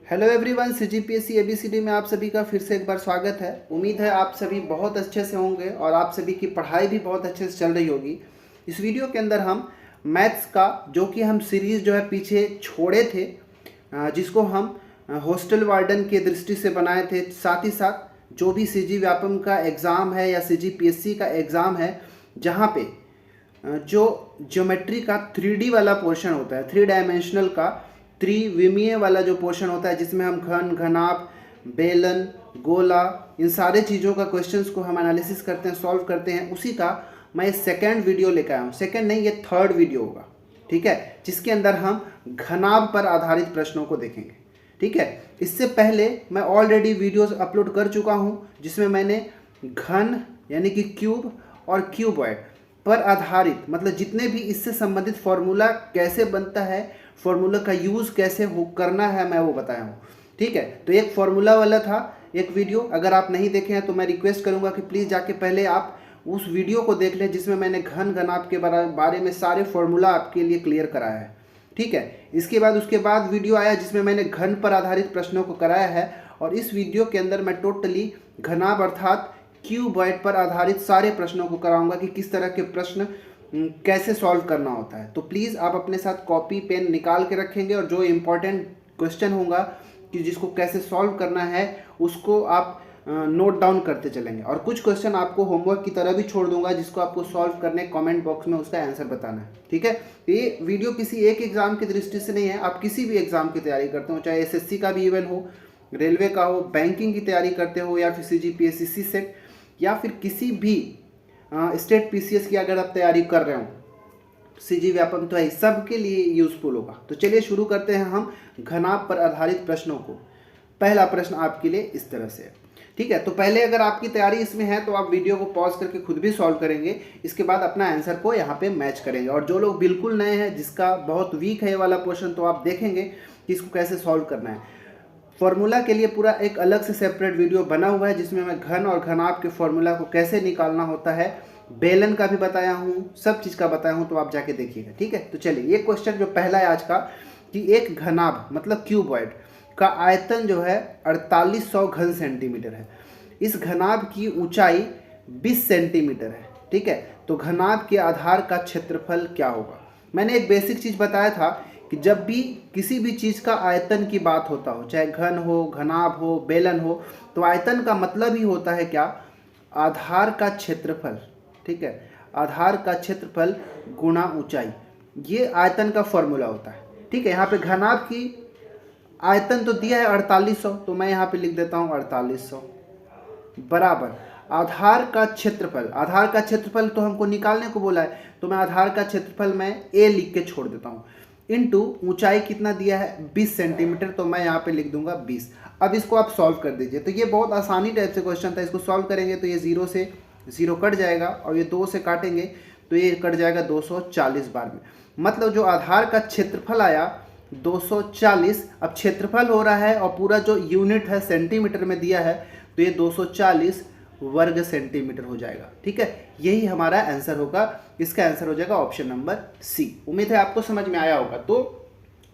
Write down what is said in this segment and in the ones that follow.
Hello everyone, CGPSC ABCD में आप सभी का फिर से एक बार स्वागत है। उम्मीद है आप सभी बहुत अच्छे से होंगे और आप सभी की पढ़ाई भी बहुत अच्छे से चल रही होगी। इस वीडियो के अंदर हम मैथ्स का जो कि हम सीरीज़ जो है पीछे छोड़े थे, जिसको हम हॉस्टल वार्डन के दृष्टि से बनाए थे, साथ ही साथ जो भी सीजी व्यापम का एग्ज़ाम है या सीजीपीएससी का एग्ज़ाम है, जहाँ पे जो ज्योमेट्री का 3D वाला पोर्शन होता है, 3 डायमेंशनल का त्रिविमीय वाला जो पोर्शन होता है, जिसमें हम घन, घनाभ, बेलन, गोला, इन सारे चीज़ों का क्वेश्चंस को हम एनालिसिस करते हैं, सॉल्व करते हैं, उसी का मैं सेकंड वीडियो लेकर आया हूँ। सेकंड नहीं, ये थर्ड वीडियो होगा, ठीक है, जिसके अंदर हम घनाभ पर आधारित प्रश्नों को देखेंगे, ठीक है। इससे पहले मैं ऑलरेडी वीडियोस अपलोड कर चुका हूँ, जिसमें मैंने घन यानी कि क्यूब और क्यूबॉइड पर आधारित, मतलब जितने भी इससे संबंधित फॉर्मूला कैसे बनता है, फॉर्मूला का यूज़ कैसे करना है, मैं वो बताया हूँ, ठीक है। तो एक फॉर्मूला वाला था एक वीडियो, अगर आप नहीं देखे हैं तो मैं रिक्वेस्ट करूँगा कि प्लीज़ जाके पहले आप उस वीडियो को देख लें, जिसमें मैंने घन घनाभ के बारे में सारे फॉर्मूला आपके लिए क्लियर कराया है, ठीक है। उसके बाद वीडियो आया जिसमें मैंने घन पर आधारित प्रश्नों को कराया है, और इस वीडियो के अंदर मैं टोटली घनाभ अर्थात क्यूबॉइड पर आधारित सारे प्रश्नों को कराऊंगा कि किस तरह के प्रश्न कैसे सॉल्व करना होता है। तो प्लीज़ आप अपने साथ कॉपी पेन निकाल के रखेंगे, और जो इम्पोर्टेंट क्वेश्चन होगा कि जिसको कैसे सॉल्व करना है उसको आप नोट डाउन करते चलेंगे, और कुछ क्वेश्चन आपको होमवर्क की तरह भी छोड़ दूंगा, जिसको आपको सॉल्व करने कमेंट बॉक्स में उसका आंसर बताना है, ठीक है। ये वीडियो किसी एक एग्जाम की दृष्टि से नहीं है, आप किसी भी एग्जाम की तैयारी करते हो, चाहे एसएससी का भी इवन हो, रेलवे का हो, बैंकिंग की तैयारी करते हो, या फिर सीजीपीएससी, सीसेट, या फिर किसी भी स्टेट पीसीएस की अगर आप तैयारी कर रहे हो, सीजी व्यापम तो है, सबके लिए यूजफुल होगा। तो चलिए शुरू करते हैं हम घनाभ पर आधारित प्रश्नों को। पहला प्रश्न आपके लिए इस तरह से है, ठीक है। तो पहले अगर आपकी तैयारी इसमें है तो आप वीडियो को पॉज करके खुद भी सॉल्व करेंगे, इसके बाद अपना आंसर को यहाँ पे मैच करेंगे। और जो लोग बिल्कुल नए हैं, जिसका बहुत वीक है ये वाला पोर्शन, तो आप देखेंगे कि इसको कैसे सॉल्व करना है। फॉर्मूला के लिए पूरा एक अलग से सेपरेट वीडियो बना हुआ है, जिसमें मैं घन और घनाभ के फॉर्मूला को कैसे निकालना होता है, बेलन का भी बताया हूँ, सब चीज़ का बताया हूँ, तो आप जाके देखिएगा, ठीक है। तो चलिए, ये क्वेश्चन जो पहला है आज का, कि एक घनाभ मतलब क्यूबॉइड का आयतन जो है 4800 घन सेंटीमीटर है। इस घनाभ की ऊंचाई 20 सेंटीमीटर है, ठीक है। तो घनाभ के आधार का क्षेत्रफल क्या होगा। मैंने एक बेसिक चीज़ बताया था कि जब भी किसी भी चीज़ का आयतन की बात होता हो, चाहे घन हो, घनाभ हो, बेलन हो, तो आयतन का मतलब ही होता है क्या, आधार का क्षेत्रफल, ठीक है। आधार का क्षेत्रफल गुणा ऊंचाई, ये आयतन का फॉर्मूला होता है, ठीक है। यहाँ पे घनाभ की आयतन तो दिया है 4800, तो मैं यहाँ पे लिख देता हूँ 4800 बराबर आधार का क्षेत्रफल। आधार का क्षेत्रफल तो हमको निकालने को बोला है, तो मैं आधार का क्षेत्रफल मैं ए लिख के छोड़ देता हूँ, इनटू ऊंचाई कितना दिया है 20 सेंटीमीटर, तो मैं यहाँ पे लिख दूंगा 20। अब इसको आप सॉल्व कर दीजिए। तो ये बहुत आसानी टाइप से क्वेश्चन था, इसको सॉल्व करेंगे तो ये 0 से 0 कट जाएगा, और ये 2 से काटेंगे तो ये कट जाएगा 240 बार में। मतलब जो आधार का क्षेत्रफल आया 240, अब क्षेत्रफल हो रहा है और पूरा जो यूनिट है सेंटीमीटर में दिया है, तो ये 240 वर्ग सेंटीमीटर हो जाएगा, ठीक है। यही हमारा आंसर होगा, इसका आंसर हो जाएगा ऑप्शन नंबर सी। उम्मीद है आपको समझ में आया होगा। तो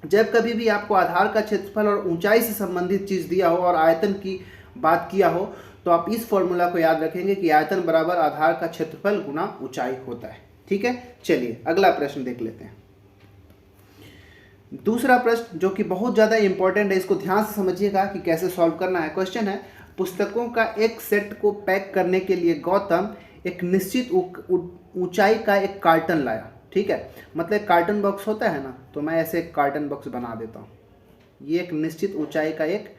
जब कभी भी आपको आधार का क्षेत्रफल और ऊंचाई से संबंधित चीज़ दिया हो और आयतन की बात किया हो, तो आप इस फॉर्मूला को याद रखेंगे कि आयतन बराबर आधार का क्षेत्रफल गुना ऊंचाई होता है, ठीक है। चलिए अगला प्रश्न देख लेते हैं। दूसरा प्रश्न जो कि बहुत ज़्यादा इंपॉर्टेंट है, इसको ध्यान से समझिएगा कि कैसे सॉल्व करना है। क्वेश्चन है, पुस्तकों का एक सेट को पैक करने के लिए गौतम एक निश्चित ऊंचाई का एक कार्टन लाया, ठीक है। मतलब एक कार्टन बॉक्स होता है ना, तो मैं ऐसे एक कार्टन बॉक्स बना देता हूँ। ये एक निश्चित ऊंचाई का एक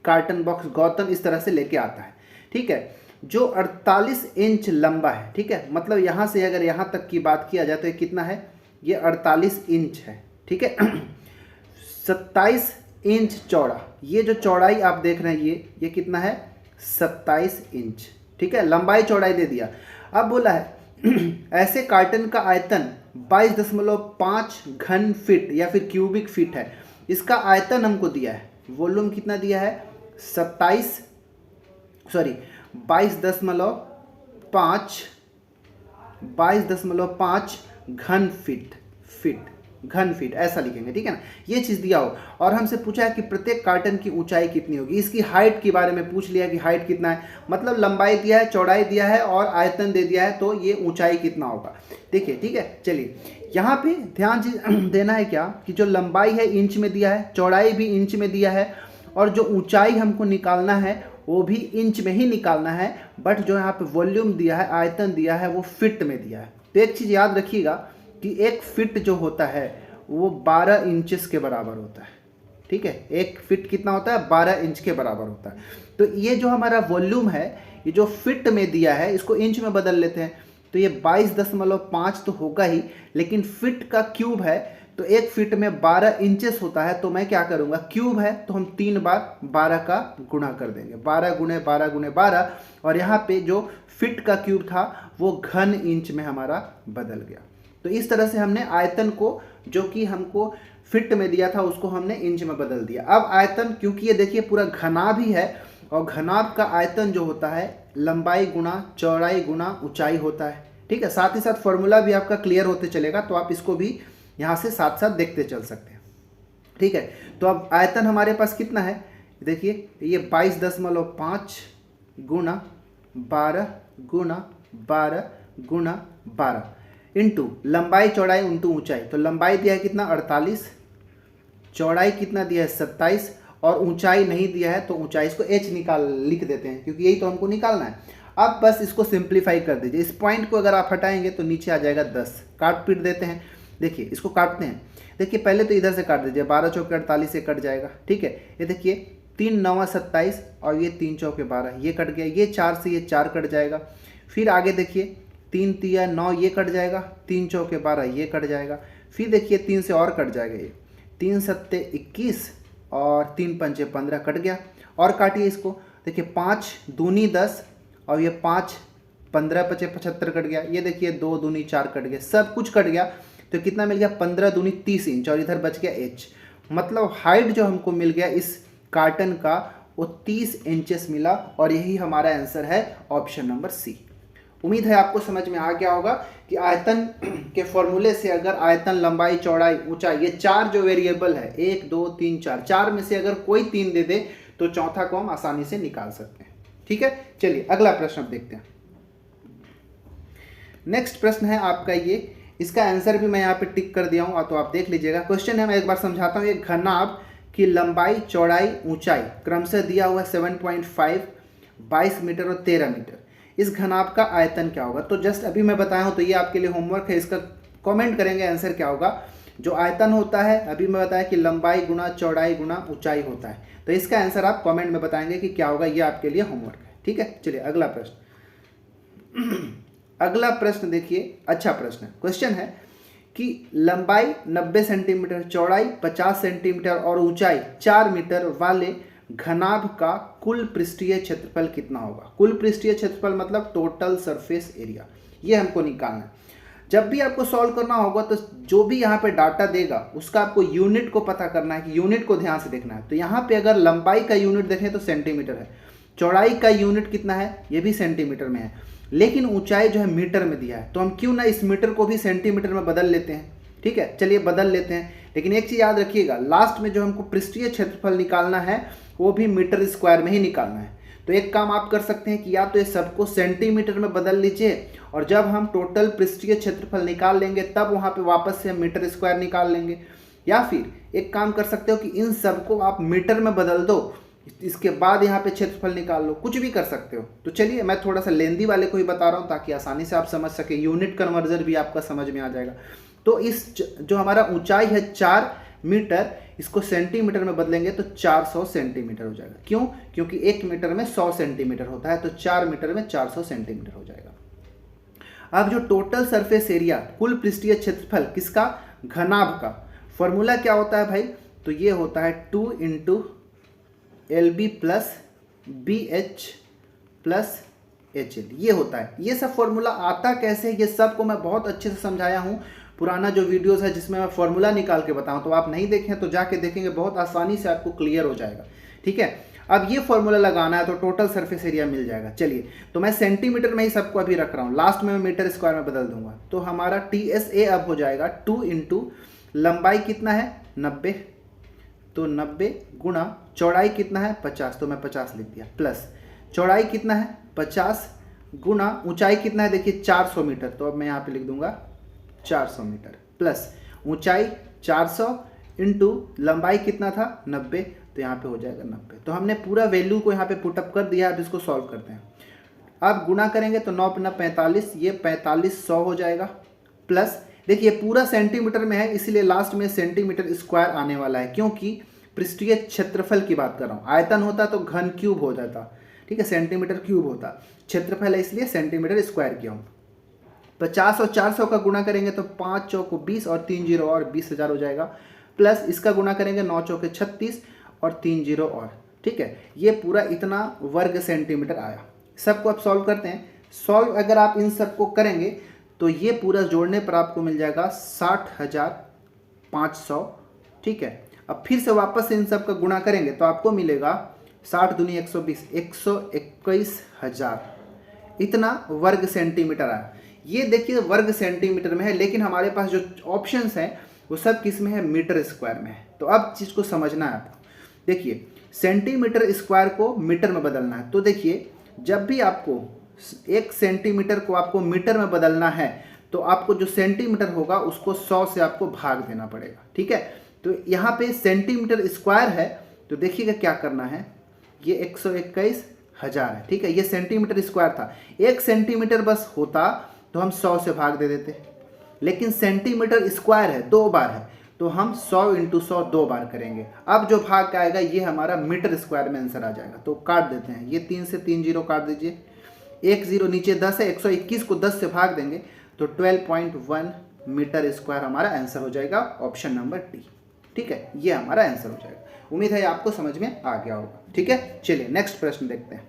कार्टन बॉक्स गौतम इस तरह से लेके आता है, ठीक है, जो 48 इंच लंबा है, ठीक है। मतलब यहाँ से अगर यहाँ तक की बात किया जाए तो ये कितना है, ये 48 इंच है, ठीक है। 27 इंच चौड़ा, ये जो चौड़ाई आप देख रहे हैं ये कितना है, 27 इंच, ठीक है। लंबाई चौड़ाई दे दिया। अब बोला है ऐसे कार्टन का आयतन 22.5 घन फीट या फिर क्यूबिक फीट है। इसका आयतन हमको दिया है, वॉल्यूम कितना दिया है 22.5 घन फीट घन फीट, ऐसा लिखेंगे, ठीक है ना। ये चीज़ दिया हो और हमसे पूछा है कि प्रत्येक कार्टन की ऊंचाई कितनी होगी, इसकी हाइट के बारे में पूछ लिया कि हाइट कितना है, मतलब लंबाई दिया है, चौड़ाई दिया है और आयतन दे दिया है, तो ये ऊंचाई कितना होगा। देखिए, ठीक है, चलिए यहाँ पे ध्यान देना है क्या कि जो लंबाई है इंच में दिया है, चौड़ाई भी इंच में दिया है और जो ऊंचाई हमको निकालना है वो भी इंच में ही निकालना है, बट जो यहाँ पे वॉल्यूम दिया है, आयतन दिया है, वो फिट में दिया है। तो एक चीज़ याद रखिएगा कि एक फिट जो होता है वो 12 इंचेस के बराबर होता है, ठीक है। एक फिट कितना होता है, 12 इंच के बराबर होता है। तो ये जो हमारा वॉल्यूम है, ये जो फिट में दिया है, इसको इंच में बदल लेते हैं, तो ये 22.5 तो होगा ही, लेकिन फिट का क्यूब है, तो एक फिट में 12 इंचेस होता है, तो मैं क्या करूंगा, क्यूब है तो हम 3 बार 12 का गुणा कर देंगे, 12 गुणे 12 गुणे 12, और यहाँ पे जो फिट का क्यूब था वो घन इंच में हमारा बदल गया। तो इस तरह से हमने आयतन को, जो कि हमको फिट में दिया था, उसको हमने इंच में बदल दिया। अब आयतन, क्योंकि ये देखिए पूरा घनाभ ही है, और घनाभ का आयतन जो होता है लंबाई गुणा चौड़ाई गुणा ऊंचाई होता है, ठीक है। साथ ही साथ फॉर्मूला भी आपका क्लियर होते चलेगा, तो आप इसको भी यहाँ से साथ साथ देखते चल सकते हैं, ठीक है। तो अब आयतन हमारे पास कितना है, देखिए ये 22.5 गुणा 12 गुणा 12 गुणा 12 इंटू लंबाई चौड़ाई इंटू ऊंचाई। तो लंबाई दिया है कितना, 48, चौड़ाई कितना दिया है, 27, और ऊंचाई नहीं दिया है, तो ऊंचाई इसको h लिख देते हैं, क्योंकि यही तो हमको निकालना है। अब बस इसको सिंप्लीफाई कर दीजिए, इस पॉइंट को अगर आप हटाएंगे तो नीचे आ जाएगा 10, काट पीट देते हैं। देखिए इसको काटते हैं, देखिए पहले तो इधर से काट दीजिए, 12 चौके 48 से कट जाएगा, ठीक है। ये देखिए 3 9 27 और ये 3 चौके 12, ये कट गया, ये 4 से ये 4 कट जाएगा। फिर आगे देखिए 3 3 9, ये कट जाएगा, 3 चौके 12, ये कट जाएगा। फिर देखिए 3 से और कट जाएगा, ये 3 7 21 और 3 5 15 कट गया। और काटिए इसको, देखिए 5 दूनी 10 और ये 5 15 5 75 कट गया। ये देखिए 2 दूनी 4 कट गया, सब कुछ कट गया। तो कितना मिल गया, 15 दूनी 30 इंच, और इधर बच गया h, मतलब हाइट जो हमको मिल गया इस कार्टन का वो 30 इंचेस मिला, और यही हमारा आंसर है ऑप्शन नंबर सी। उम्मीद है आपको समझ में आ गया होगा कि आयतन के फॉर्मूले से अगर आयतन, लंबाई, चौड़ाई, ऊंचाई, ये 4 जो वेरिएबल है, 1 2 3 4 में से अगर कोई 3 दे दे तो चौथा को हम आसानी से निकाल सकते हैं, ठीक है। चलिए अगला प्रश्न अब देखते हैं। नेक्स्ट प्रश्न है आपका ये, इसका आंसर भी मैं यहाँ पे टिक कर दिया हूँ, तो आप देख लीजिएगा। क्वेश्चन है, मैं एक बार समझाता हूँ। एक घनाभ की लंबाई चौड़ाई ऊंचाई क्रमशः दिया हुआ 7.5, 22 मीटर और 13 मीटर। इस घनाभ का आयतन क्या होगा। तो जस्ट अभी मैं बताया हूँ, तो ये आपके लिए होमवर्क है, इसका कमेंट करेंगे आंसर क्या होगा। जो आयतन होता है, अभी मैं बताया कि लंबाई गुना चौड़ाई गुना ऊंचाई होता है, तो इसका आंसर आप कमेंट में बताएंगे कि क्या होगा। ये आपके लिए होमवर्क है, ठीक है। चलिए अगला प्रश्न। अगला प्रश्न देखिए, अच्छा प्रश्न है। क्वेश्चन है कि लंबाई 90 सेंटीमीटर, चौड़ाई 50 सेंटीमीटर और ऊंचाई 4 मीटर वाले घनाभ का कुल पृष्ठीय क्षेत्रफल कितना होगा। कुल पृष्ठीय क्षेत्रफल मतलब टोटल सरफेस एरिया, ये हमको निकालना है। जब भी आपको सॉल्व करना होगा तो जो भी यहाँ पे डाटा देगा उसका आपको यूनिट को पता करना है, कि यूनिट को ध्यान से देखना है। तो यहाँ पे अगर लंबाई का यूनिट देखें तो सेंटीमीटर है, चौड़ाई का यूनिट कितना है, ये भी सेंटीमीटर में है, लेकिन ऊंचाई जो है मीटर में दिया है। तो हम क्यों ना इस मीटर को भी सेंटीमीटर में बदल लेते हैं, ठीक है। चलिए बदल लेते हैं, लेकिन एक चीज़ याद रखिएगा, लास्ट में जो हमको पृष्ठीय क्षेत्रफल निकालना है वो भी मीटर स्क्वायर में ही निकालना है। तो एक काम आप कर सकते हैं कि या तो ये सबको सेंटीमीटर में बदल लीजिए, और जब हम टोटल पृष्ठीय क्षेत्रफल निकाल लेंगे तब वहाँ पे वापस से हम मीटर स्क्वायर निकाल लेंगे, या फिर एक काम कर सकते हो कि इन सबको आप मीटर में बदल दो, इसके बाद यहाँ पे क्षेत्रफल निकाल लो, कुछ भी कर सकते हो। तो चलिए मैं थोड़ा सा लेंदी वाले को ही बता रहा हूँ ताकि आसानी से आप समझ सके, यूनिट कन्वर्जन भी आपका समझ में आ जाएगा। तो इस जो हमारा ऊंचाई है 4 मीटर, इसको सेंटीमीटर में बदलेंगे तो 400 सेंटीमीटर हो जाएगा। क्यों, क्योंकि 1 मीटर में 100 सेंटीमीटर होता है, तो 4 मीटर में 400 सेंटीमीटर हो जाएगा। अब जो टोटल सरफेस एरिया, कुल पृष्ठीय क्षेत्रफल किसका, घनाभ का, फॉर्मूला क्या होता है भाई, तो ये होता है 2 into LB plus BH plus HL, ये होता है। ये सब फॉर्मूला आता कैसे, ये सब को मैं बहुत अच्छे से समझाया हूँ। पुराना जो वीडियोस है जिसमें मैं फॉर्मूला निकाल के बताऊँ, तो आप नहीं देखें तो जाके देखेंगे, बहुत आसानी से आपको क्लियर हो जाएगा, ठीक है। अब ये फॉर्मूला लगाना है तो टोटल सरफेस एरिया मिल जाएगा। चलिए तो मैं सेंटीमीटर में ही सबको अभी रख रहा हूँ, लास्ट में मैं मीटर स्क्वायर में बदल दूंगा। तो हमारा TSA अब हो जाएगा 2 इंटू लंबाई कितना है 90, तो 90 गुणा चौड़ाई कितना है 50, तो मैं 50 लिख दिया, प्लस चौड़ाई कितना है 50 गुणा ऊंचाई कितना है देखिए 400 मीटर, तो अब मैं यहाँ पे लिख दूंगा 400 मीटर, प्लस ऊंचाई 400 इंटू लंबाई कितना था 90, तो यहाँ पे हो जाएगा 90। तो हमने पूरा वैल्यू को यहाँ पे पुटअप कर दिया। अब इसको सॉल्व करते हैं। अब गुणा करेंगे तो 9 × 45, ये 4500 हो जाएगा, प्लस देखिए पूरा सेंटीमीटर में है इसलिए लास्ट में सेंटीमीटर स्क्वायर आने वाला है, क्योंकि पृष्ठीय क्षेत्रफल की बात कर रहा हूँ। आयतन होता तो घन क्यूब हो जाता, ठीक है, सेंटीमीटर क्यूब होता, क्षेत्रफल है इसलिए सेंटीमीटर स्क्वायर किया हूँ। 50 और 400 का गुणा करेंगे तो 5 चौको 20 और 3 जीरो और 20,000 हो जाएगा, प्लस इसका गुणा करेंगे 9 चौके 36 और 3 जीरो और, ठीक है, ये पूरा इतना वर्ग सेंटीमीटर आया। सबको अब सॉल्व करते हैं। सॉल्व अगर आप इन सबको करेंगे तो ये पूरा जोड़ने पर आपको मिल जाएगा 60,500, ठीक है। अब फिर से वापस से इन सब का गुणा करेंगे तो आपको मिलेगा 60 दूनी 120, 121,000, इतना वर्ग सेंटीमीटर आया। ये देखिए वर्ग सेंटीमीटर में है, लेकिन हमारे पास जो ऑप्शंस हैं वो सब किस में है, मीटर स्क्वायर में है। तो अब चीज़ को समझना है आपको। देखिए सेंटीमीटर स्क्वायर को मीटर में बदलना है, तो देखिए जब भी आपको 1 सेंटीमीटर को आपको मीटर में बदलना है तो आपको जो सेंटीमीटर होगा उसको 100 से आपको भाग देना पड़ेगा, ठीक है। तो यहाँ पे सेंटीमीटर स्क्वायर है, तो देखिएगा क्या करना है, ये 121,000 है, ठीक है, ये सेंटीमीटर स्क्वायर था। 1 सेंटीमीटर बस होता तो हम 100 से भाग दे देते, लेकिन सेंटीमीटर स्क्वायर है, 2 बार है, तो हम 100 × 100 2 बार करेंगे। अब जो भाग का आएगा ये हमारा मीटर स्क्वायर में आंसर आ जाएगा। तो काट देते हैं, ये 3 से 3 जीरो काट दीजिए, 1 जीरो नीचे 10 है, 121 को 10 से भाग देंगे तो 12.1 मीटर स्क्वायर हमारा आंसर हो जाएगा, ऑप्शन नंबर डी, ठीक है, ये हमारा आंसर हो जाएगा। उम्मीद है आपको समझ में आ गया होगा, ठीक है। चलिए नेक्स्ट प्रश्न देखते हैं।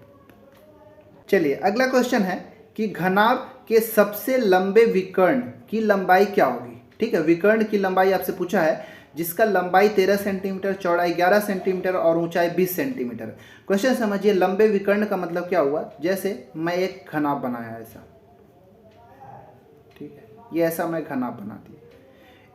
चलिए अगला क्वेश्चन है कि घनाभ के सबसे लंबे विकर्ण की लंबाई क्या होगी, ठीक है। विकर्ण की लंबाई आपसे पूछा है जिसका लंबाई 13 सेंटीमीटर, चौड़ाई 11 सेंटीमीटर और ऊंचाई 20 सेंटीमीटर। क्वेश्चन समझिए, लंबे विकर्ण का मतलब क्या हुआ, जैसे मैं एक घनाभ बनाया ऐसा, ठीक है, ये ऐसा मैं घनाभ बना दिया।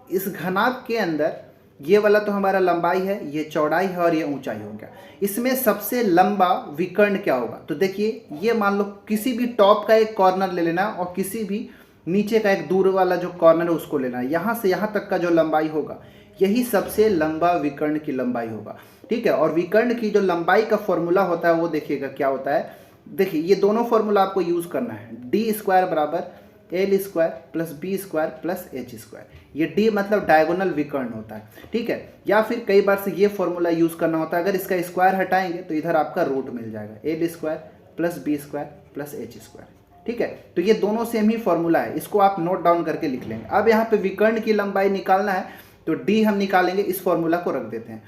इस घनाभ के अंदर ये वाला तो हमारा लंबाई है, ये चौड़ाई है और ये ऊंचाई हो गया। इसमें सबसे लंबा विकर्ण क्या होगा, तो देखिए ये मान लो किसी भी टॉप का एक कॉर्नर ले लेना और किसी भी नीचे का एक दूर वाला जो कॉर्नर है उसको लेना है। यहाँ से यहाँ तक का जो लंबाई होगा यही सबसे लंबा विकर्ण की लंबाई होगा, ठीक है। और विकर्ण की जो लंबाई का फॉर्मूला होता है वो देखिएगा क्या होता है। देखिए ये दोनों फॉर्मूला आपको यूज़ करना है, डी स्क्वायर बराबर L square plus B square plus H square. ये डी मतलब डायगोनल विकर्ण होता है, ठीक है। या फिर कई बार से ये फॉर्मूला यूज़ करना होता है, अगर इसका स्क्वायर हटाएंगे तो इधर आपका रूट मिल जाएगा, L square plus B square plus H square, ठीक है। तो ये दोनों सेम ही फॉर्मूला है, इसको आप नोट डाउन करके लिख लेंगे। अब यहाँ पे विकर्ण की लंबाई निकालना है तो डी हम निकालेंगे, इस फॉर्मूला को रख देते हैं।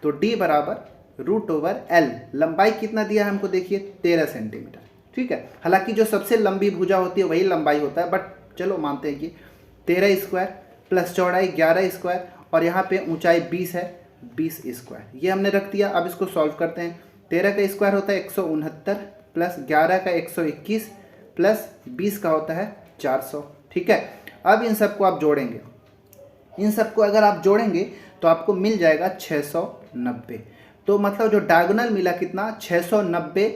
तो डी बराबर √L, लंबाई कितना दिया है हमको देखिए 13 सेंटीमीटर, ठीक है। हालांकि जो सबसे लंबी भुजा होती है वही लंबाई होता है, बट चलो मानते हैं कि 13 स्क्वायर प्लस चौड़ाई 11 स्क्वायर और यहाँ पे ऊंचाई 20 है, 20 स्क्वायर, ये हमने रख दिया। अब इसको सॉल्व करते हैं। 13 का स्क्वायर होता है 169 प्लस 11 का 121 प्लस 20 का होता है 400, ठीक है। अब इन सबको आप जोड़ेंगे, इन सबको अगर आप जोड़ेंगे तो आपको मिल जाएगा 690। तो मतलब जो डायगोनल मिला कितना 690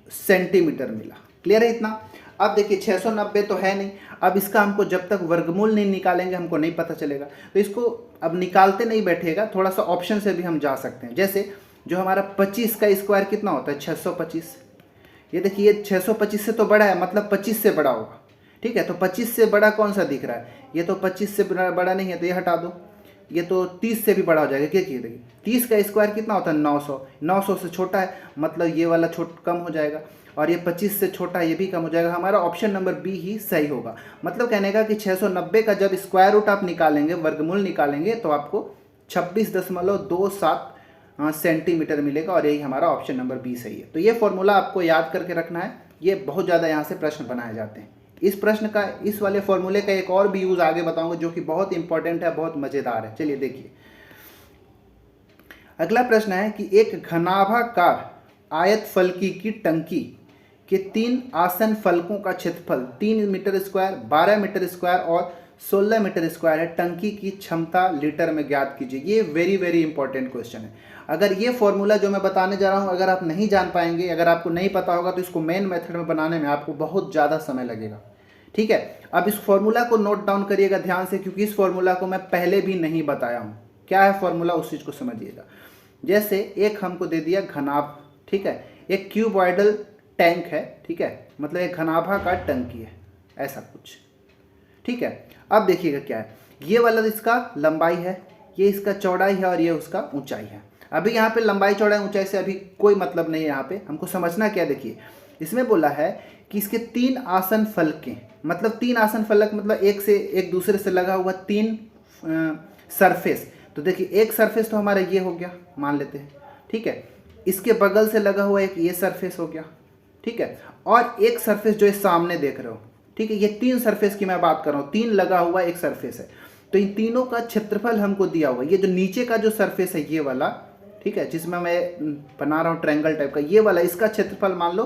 सेंटीमीटर मिला। क्लियर है इतना। अब देखिए 690 तो है नहीं, अब इसका हमको जब तक वर्गमूल नहीं निकालेंगे हमको नहीं पता चलेगा। तो इसको अब निकालते नहीं बैठेगा, थोड़ा सा ऑप्शन से भी हम जा सकते हैं। जैसे जो हमारा 25 का स्क्वायर कितना होता है 625, ये देखिए 625 से तो बड़ा है, मतलब 25 से बड़ा होगा, ठीक है। तो 25 से बड़ा कौन सा दिख रहा है, ये तो 25 से बड़ा नहीं है, तो ये हटा दो, ये तो 30 से भी बड़ा हो जाएगा। क्या देखिए 30 का स्क्वायर कितना होता है 900, 900 से छोटा है, मतलब ये वाला कम हो जाएगा, और ये 25 से छोटा है, ये भी कम हो जाएगा। हमारा ऑप्शन नंबर बी ही सही होगा। मतलब कहने का कि 690 का जब स्क्वायर रूट आप निकालेंगे, वर्गमूल निकालेंगे, तो आपको 26.27 सेंटीमीटर मिलेगा, और यही हमारा ऑप्शन नंबर बी सही है। तो ये फॉर्मूला आपको याद करके रखना है, ये बहुत ज़्यादा यहाँ से प्रश्न बनाए जाते हैं। इस प्रश्न का, इस वाले फॉर्मूले का एक और भी यूज़ आगे बताऊंगा जो कि बहुत इंपॉर्टेंट है, बहुत मज़ेदार है। चलिए देखिए अगला प्रश्न है कि एक घनाभाकार आयत फलकी की टंकी के 3 आसन फलकों का क्षेत्रफल 3 मीटर स्क्वायर, 12 मीटर स्क्वायर और 16 मीटर स्क्वायर है। टंकी की क्षमता लीटर में ज्ञात कीजिए। ये वेरी वेरी इंपॉर्टेंट क्वेश्चन है। अगर ये फॉर्मूला जो मैं बताने जा रहा हूँ अगर आप नहीं जान पाएंगे, अगर आपको नहीं पता होगा, तो इसको मेन मेथड में बनाने में आपको बहुत ज़्यादा समय लगेगा। ठीक है, अब इस फॉर्मूला को नोट डाउन करिएगा ध्यान से, क्योंकि इस फॉर्मूला को मैं पहले भी नहीं बताया हूँ। क्या है फॉर्मूला, उस चीज़ को समझिएगा। जैसे एक हमको दे दिया घनाभ, ठीक है, एक क्यूबॉइडल टैंक है, ठीक है, मतलब एक घनाभाकार टंकी है, ऐसा कुछ। ठीक है, अब देखिएगा क्या है, ये वाला इसका लंबाई है, ये इसका चौड़ाई है और ये उसका ऊंचाई है। अभी यहाँ पे लंबाई चौड़ाई ऊंचाई से अभी कोई मतलब नहीं है। यहाँ पे हमको समझना क्या, देखिए इसमें बोला है कि इसके 3 आसन फलकें, मतलब 3 आसन फलक मतलब एक से एक दूसरे से लगा हुआ 3 सरफेस। तो देखिए एक सरफेस तो हमारा ये हो गया, मान लेते हैं, ठीक है, इसके बगल से लगा हुआ एक ये सरफेस हो गया, ठीक है, और एक सरफेस जो है सामने देख रहे हो, ठीक है, ये 3 सरफेस की मैं बात कर रहा हूँ, 3 लगा हुआ एक सरफेस है। तो इन तीनों का क्षेत्रफल हमको दिया हुआ है। ये जो नीचे का जो सरफेस है ये वाला, ठीक है, जिसमें मैं बना रहा हूँ ट्रायंगल टाइप का, ये वाला, इसका क्षेत्रफल मान लो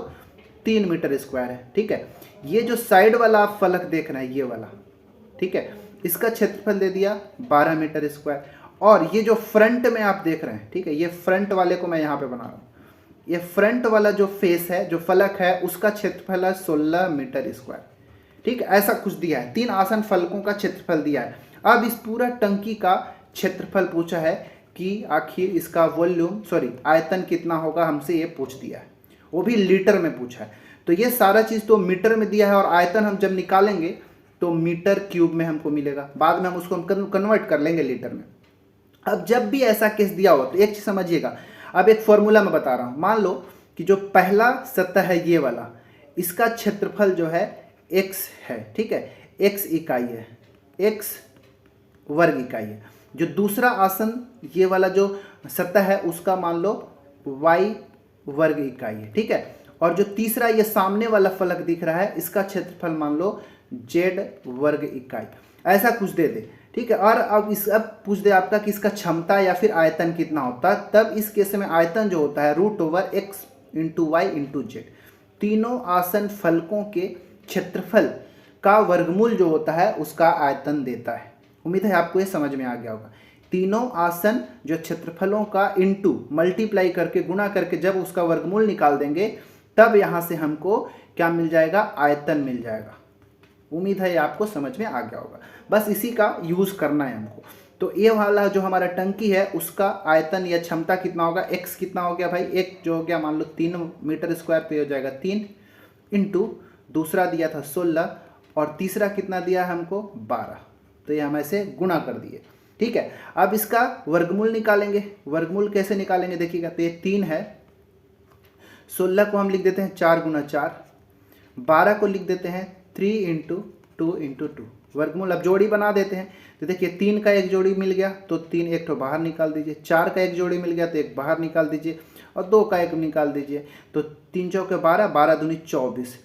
3 मीटर स्क्वायर है। ठीक है, ये जो साइड वाला आप फलक देख रहे हैं ये वाला, ठीक है, इसका क्षेत्रफल दे दिया 12 मीटर स्क्वायर। और ये जो फ्रंट में आप देख रहे हैं, ठीक है, ये फ्रंट वाले को मैं यहाँ पे बना रहा हूँ, ये फ्रंट वाला जो फेस है, जो फलक है, उसका क्षेत्रफल है 16 मीटर स्क्वायर। ठीक है, ऐसा कुछ दिया है, 3 आसन फलकों का क्षेत्रफल दिया है। अब इस पूरा टंकी का क्षेत्रफल पूछा है कि आखिर इसका वॉल्यूम आयतन कितना होगा, हमसे ये पूछ दिया है, वो भी लीटर में पूछा है। तो ये सारा चीज़ तो मीटर में दिया है और आयतन हम जब निकालेंगे तो मीटर क्यूब में हमको मिलेगा, बाद में हम उसको कन्वर्ट कर लेंगे लीटर में। अब जब भी ऐसा केस दिया हो तो एक चीज़ समझिएगा, अब एक फॉर्मूला मैं बता रहा हूँ। मान लो कि जो पहला सतह है ये वाला, इसका क्षेत्रफल जो है x है, ठीक है, x इकाई है, x वर्ग इकाई है। जो दूसरा आसन ये वाला जो सतह है उसका मान लो y वर्ग इकाई है, ठीक है, और जो तीसरा ये सामने वाला फलक दिख रहा है इसका क्षेत्रफल मान लो z वर्ग इकाई, ऐसा कुछ दे दे, ठीक है। और अब पूछ दे आपका कि इसका क्षमता या फिर आयतन कितना होता है, तब इस केस में आयतन जो होता है √x into Y into Z, तीनों आसन फलकों के क्षेत्रफल का वर्गमूल जो होता है उसका आयतन देता है। उम्मीद है आपको ये समझ में आ गया होगा। तीनों आसन जो क्षेत्रफलों का इंटू मल्टीप्लाई करके गुणा करके जब उसका वर्गमूल निकाल देंगे तब यहाँ से हमको क्या मिल जाएगा, आयतन मिल जाएगा। उम्मीद है ये आपको समझ में आ गया होगा, बस इसी का यूज़ करना है हमको। तो ये वाला जो हमारा टंकी है उसका आयतन या क्षमता कितना होगा, x कितना हो गया भाई, एक जो हो गया मान लो 3 मीटर स्क्वायर, तो ये हो जाएगा 3 इंटू दूसरा दिया था 16 और तीसरा कितना दिया है हमको 12, तो ये हम ऐसे गुणा कर दिए। ठीक है, अब इसका वर्गमूल निकालेंगे। वर्गमूल कैसे निकालेंगे देखिएगा, तो ये 3 है, 16 को हम लिख देते हैं 4 गुना 4, 12 को लिख देते हैं 3 इंटू 2 इंटू 2, वर्गमूल अब जोड़ी बना देते हैं। तो देखिए 3 का एक जोड़ी मिल गया तो 3 एक तो बाहर निकाल दीजिए, 4 का एक जोड़ी मिल गया तो एक बाहर निकाल दीजिए और 2 का एक निकाल दीजिए, तो 3 चौके 12, 12 दूनी 24,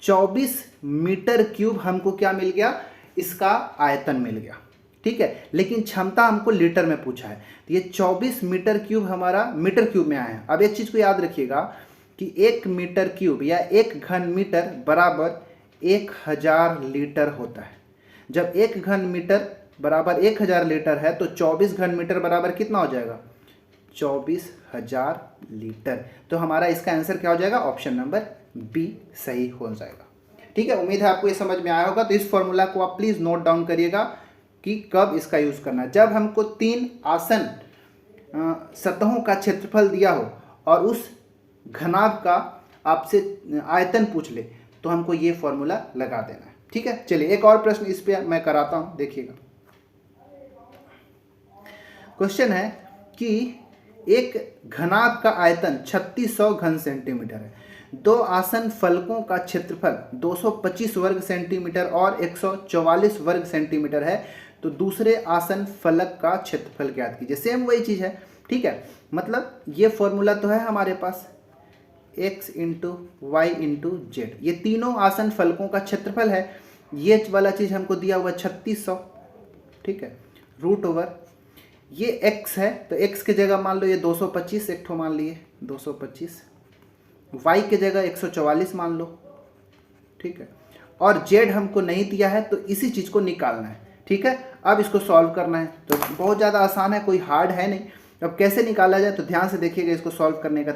24 मीटर क्यूब हमको क्या मिल गया, इसका आयतन मिल गया। ठीक है, लेकिन क्षमता हमको लीटर में पूछा है, तो ये 24 मीटर क्यूब हमारा मीटर क्यूब में आया है। अब एक चीज़ को याद रखिएगा कि 1 मीटर क्यूब या 1 घन मीटर बराबर 1000 लीटर होता है। जब 1 घन मीटर बराबर 1000 लीटर है तो 24 घन मीटर बराबर कितना हो जाएगा, 24,000 लीटर। तो हमारा इसका आंसर क्या हो जाएगा, ऑप्शन नंबर बी सही हो जाएगा। ठीक है, उम्मीद है आपको ये समझ में आया होगा। तो इस फॉर्मूला को आप प्लीज़ नोट डाउन करिएगा कि कब इसका यूज़ करना है। जब हमको 3 आसन सतहों का क्षेत्रफल दिया हो और उस घनाभ का आपसे आयतन पूछ ले तो हमको ये फॉर्मूला लगा देना है। ठीक है, चलिए एक और प्रश्न इस पे मैं कराता हूँ, देखिएगा। क्वेश्चन है कि एक घनाभ का आयतन 3600 घन सेंटीमीटर है, 2 आसन फलकों का क्षेत्रफल 225 वर्ग सेंटीमीटर और 144 वर्ग सेंटीमीटर है, तो दूसरे आसन फलक का क्षेत्रफल ज्ञात कीजिए। सेम वही चीज़ है। ठीक है, मतलब ये फॉर्मूला तो है हमारे पास x into Y into Z, ये तीनों आसन फलकों का क्षेत्रफल है। ये वाला चीज़ हमको दिया हुआ 3600, ठीक है, √, ये x है तो x के जगह मान लो ये 225 एक ठो मान लिए 225, y के जगह 144 मान लो, ठीक है, और z हमको नहीं दिया है तो इसी चीज़ को निकालना है। ठीक है, अब इसको सॉल्व करना है। तो बहुत ज़्यादा आसान है, कोई हार्ड है नहीं। अब कैसे निकाला जाए, तो ध्यान से देखिएगा इसको सॉल्व करने का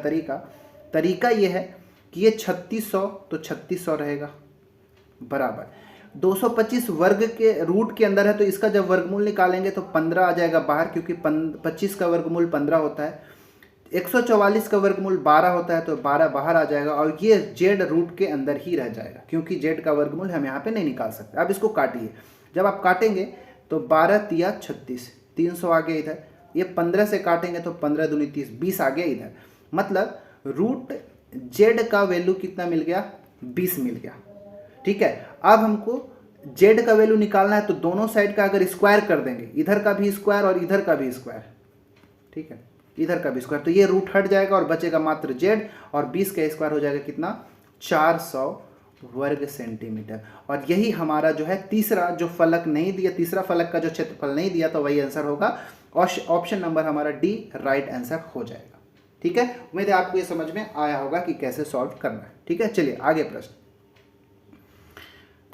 तरीका ये है कि ये 3600 तो 3600 रहेगा बराबर 225 वर्ग के रूट के अंदर है, तो इसका जब वर्गमूल निकालेंगे तो 15 आ जाएगा बाहर, क्योंकि 25 का वर्गमूल 15 होता है। 144 का वर्गमूल 12 होता है, तो 12 बाहर आ जाएगा और ये जेड रूट के अंदर ही रह जाएगा, क्योंकि जेड का वर्गमूल हम यहाँ पे नहीं निकाल सकते। अब इसको काटिए, जब आप काटेंगे तो 12 तिया 36, 300 आ गया इधर। ये 15 से काटेंगे तो 15 दूनी 30, 20 आ गया इधर। मतलब रूट जेड का वैल्यू कितना मिल गया, 20 मिल गया। ठीक है, अब हमको जेड का वैल्यू निकालना है, तो दोनों साइड का अगर स्क्वायर कर देंगे, इधर का भी स्क्वायर और इधर का भी स्क्वायर, ठीक है, इधर का भी स्क्वायर, तो ये रूट हट जाएगा और बचेगा मात्र जेड, और 20 का स्क्वायर हो जाएगा कितना, 400 वर्ग सेंटीमीटर। और यही हमारा जो है तीसरा जो फलक नहीं दिया, तीसरा फलक का जो क्षेत्रफल नहीं दिया, तो वही आंसर होगा। ऑप्शन नंबर हमारा डी राइट आंसर हो जाएगा। ठीक है, उम्मीद है आपको ये समझ में आया होगा कि कैसे सॉल्व करना है। ठीक है, चलिए आगे प्रश्न।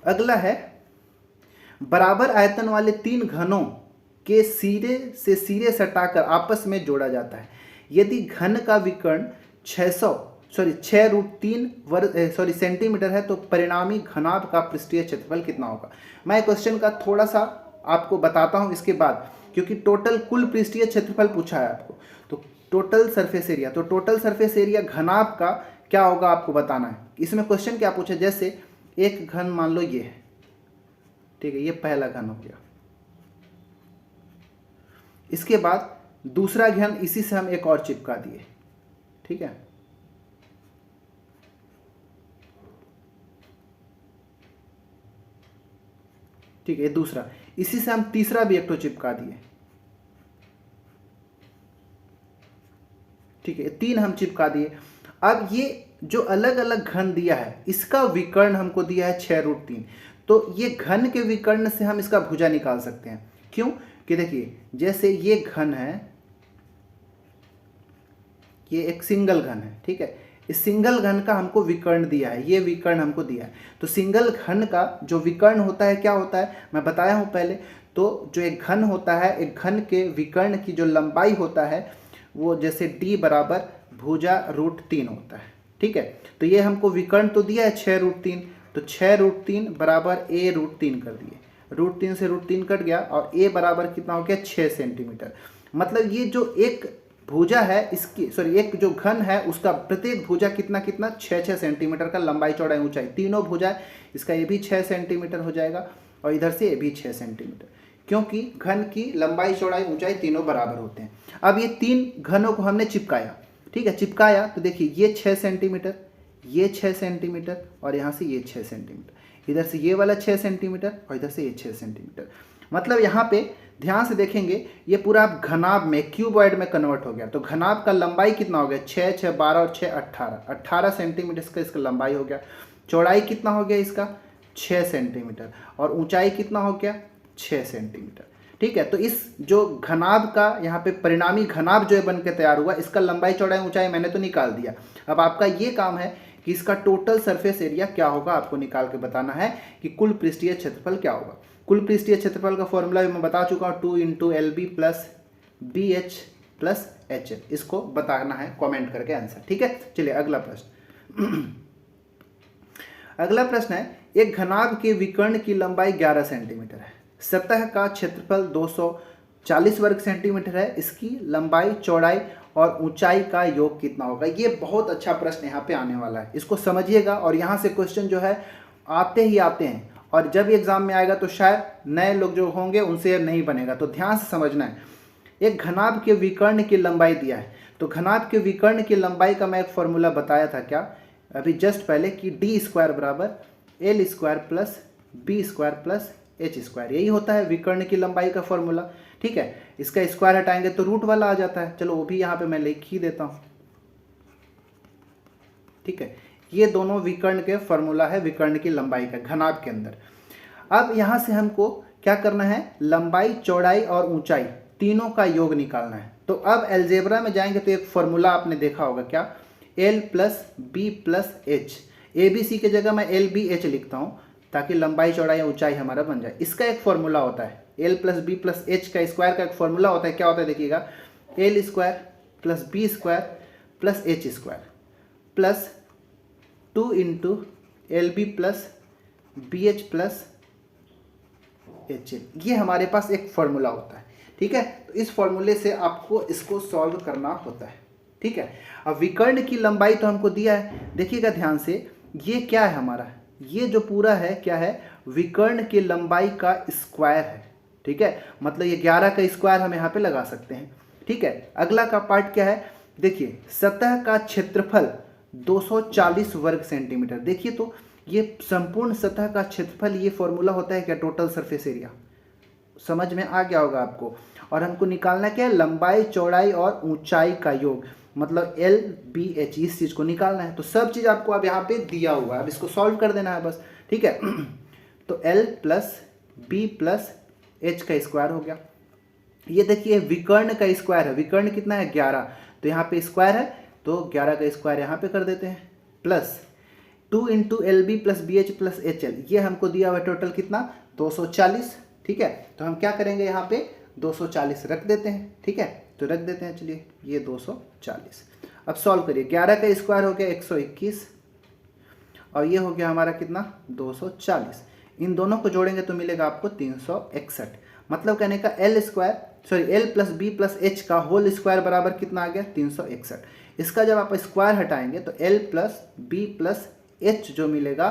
अगला है, बराबर आयतन वाले 3 घनों के सिरे से सिरे सटाकर आपस में जोड़ा जाता है। यदि घन का विकर्ण 6√3 सेंटीमीटर है, तो परिणामी घनाभ का पृष्ठीय क्षेत्रफल कितना होगा। मैं क्वेश्चन का थोड़ा सा आपको बताता हूं इसके बाद, क्योंकि टोटल कुल पृष्ठीय क्षेत्रफल पूछा है आपको, तो टोटल सरफेस एरिया, तो टोटल सरफेस एरिया घनाभ का क्या होगा आपको बताना है। इसमें क्वेश्चन क्या पूछे, जैसे एक घन मान लो ये है, ठीक है, ये पहला घन हो गया। इसके बाद दूसरा घन, इसी से हम एक और चिपका दिए, ठीक है, ठीक है, दूसरा, इसी से हम तीसरा भी एक तो चिपका दिए, ठीक है, 3 हम चिपका दिए। अब ये जो अलग अलग घन दिया है, इसका विकर्ण हमको दिया है 6√3, तो ये घन के विकर्ण से हम इसका भुजा निकाल सकते हैं। क्यों कि देखिए, जैसे ये घन है, ये एक सिंगल घन है, ठीक है, इस सिंगल घन का हमको विकर्ण दिया है, ये विकर्ण हमको दिया है। तो सिंगल घन का जो विकर्ण होता है क्या होता है, मैं बताया हूं पहले। तो जो एक घन होता है, एक घन के विकर्ण की जो लंबाई होता है, वो जैसे d बराबर भुजा √3 होता है। ठीक है, तो ये हमको विकर्ण तो दिया है 6√3, तो 6√3 बराबर a√3 कर दिए, √3 से √3 कट गया, और a बराबर कितना हो गया, 6 सेंटीमीटर। मतलब ये जो एक भुजा है, इसकी एक जो घन है, उसका प्रत्येक भुजा कितना कितना 6 सेंटीमीटर का लंबाई चौड़ाई ऊंचाई, तीनों भुजा, इसका ये भी 6 सेंटीमीटर हो जाएगा, और इधर से ये भी 6 सेंटीमीटर, क्योंकि घन की लंबाई चौड़ाई ऊंचाई तीनों बराबर होते हैं। अब ये 3 घनों को हमने चिपकाया, ठीक है, चिपकाया, तो देखिए ये 6 सेंटीमीटर, ये 6 सेंटीमीटर, और यहाँ से ये 6 सेंटीमीटर, इधर से ये वाला 6 सेंटीमीटर, और इधर से ये 6 सेंटीमीटर। मतलब यहाँ पे ध्यान से देखेंगे, ये पूरा आप घनाभ में, क्यूबॉइड में कन्वर्ट हो गया। तो घनाभ का लंबाई कितना हो गया, 6, 6, 12 और 6, 18 सेंटीमीटर का इसका लंबाई हो गया। चौड़ाई कितना हो गया इसका, 6 सेंटीमीटर, और ऊंचाई कितना हो गया, 6 सेंटीमीटर। ठीक है, तो इस जो घनाभ का यहाँ पे परिणामी घनाभ जो है बन के तैयार हुआ, इसका लंबाई चौड़ाई ऊंचाई मैंने तो निकाल दिया। अब आपका ये काम है कि इसका टोटल सरफेस एरिया क्या होगा, आपको निकाल के बताना है कि कुल पृष्ठीय क्षेत्रफल क्या होगा। कुल पृष्ठीय क्षेत्रफल का फॉर्मूला भी मैं बता चुका हूँ, 2 × LB + BH + HL। इसको बताना है कमेंट करके आंसर। ठीक है, चलिए अगला प्रश्न। अगला प्रश्न है, एक घनाभ के विकर्ण की लंबाई 11 सेंटीमीटर है, सतह का क्षेत्रफल 240 वर्ग सेंटीमीटर है, इसकी लंबाई चौड़ाई और ऊंचाई का योग कितना होगा। ये बहुत अच्छा प्रश्न यहाँ पे आने वाला है, इसको समझिएगा। और यहाँ से क्वेश्चन जो है आते ही आते हैं, और जब एग्जाम में आएगा तो शायद नए लोग जो होंगे उनसे नहीं बनेगा, तो ध्यान से समझना है। एक घनाभ के विकर्ण की लंबाई दिया है, तो घनाभ के विकर्ण की लंबाई का मैं एक फॉर्मूला बताया था क्या अभी जस्ट पहले, कि d² बराबर L² + B² + H², यही होता है विकर्ण की लंबाई का फॉर्मूला। ठीक है, इसका स्क्वायर हटाएंगे तो रूट वाला आ जाता है, चलो वो भी यहाँ पे मैं लिख ही देता हूँ। ठीक है, ये दोनों विकर्ण के फॉर्मूला है विकर्ण की लंबाई का घनाभ के अंदर। अब यहाँ से हमको क्या करना है, लंबाई चौड़ाई और ऊंचाई तीनों का योग निकालना है। तो अब अलजेब्रा में जाएंगे तो एक फॉर्मूला आपने देखा होगा क्या, L + B + H, ABC की जगह मैं LBH लिखता हूँ ताकि लंबाई चौड़ाई ऊंचाई हमारा बन जाए। इसका एक फॉर्मूला होता है L plus B plus H का स्क्वायर का एक फॉर्मूला होता है, क्या होता है देखिएगा, L square plus B square plus H square plus 2 into L B plus B H plus H L, ये हमारे पास एक फॉर्मूला होता है। ठीक है, तो इस फॉर्मूले से आपको इसको सॉल्व करना होता है। ठीक है, अब विकर्ण की लंबाई तो हमको दिया है, देखिएगा ध्यान से, ये क्या है हमारा, ये जो पूरा है क्या है, विकर्ण की लंबाई का स्क्वायर है। ठीक है, मतलब ये 11 का स्क्वायर हम यहाँ पे लगा सकते हैं। ठीक है, अगला का पार्ट क्या है, देखिए सतह का क्षेत्रफल 240 वर्ग सेंटीमीटर। देखिए तो ये संपूर्ण सतह का क्षेत्रफल, ये फॉर्मूला होता है क्या, टोटल सरफेस एरिया, समझ में आ गया होगा आपको। और हमको निकालना क्या है, लंबाई चौड़ाई और ऊंचाई का योग, मतलब एल बी एच, इस चीज़ को निकालना है। तो सब चीज़ आपको अब यहाँ पे दिया हुआ है, अब इसको सॉल्व कर देना है बस। ठीक है, तो L plus B plus H का स्क्वायर हो गया। ये देखिए विकर्ण का स्क्वायर है, विकर्ण कितना है 11, तो यहाँ पे स्क्वायर है तो 11 का स्क्वायर यहाँ पे कर देते हैं, plus 2 into L B plus B H plus H L, ये हमको दिया हुआ टोटल कितना 240। ठीक है, तो हम क्या करेंगे यहाँ पे 240 रख देते हैं। ठीक है, तो रख देते हैं, चलिए ये 240। अब सॉल्व करिए, 11 का स्क्वायर हो गया 121 और ये हो गया हमारा कितना 240, इन दोनों को जोड़ेंगे तो मिलेगा आपको 361। मतलब कहने का L plus B plus H का होल स्क्वायर बराबर कितना आ गया 361। इसका जब आप स्क्वायर हटाएंगे तो L plus B plus H जो मिलेगा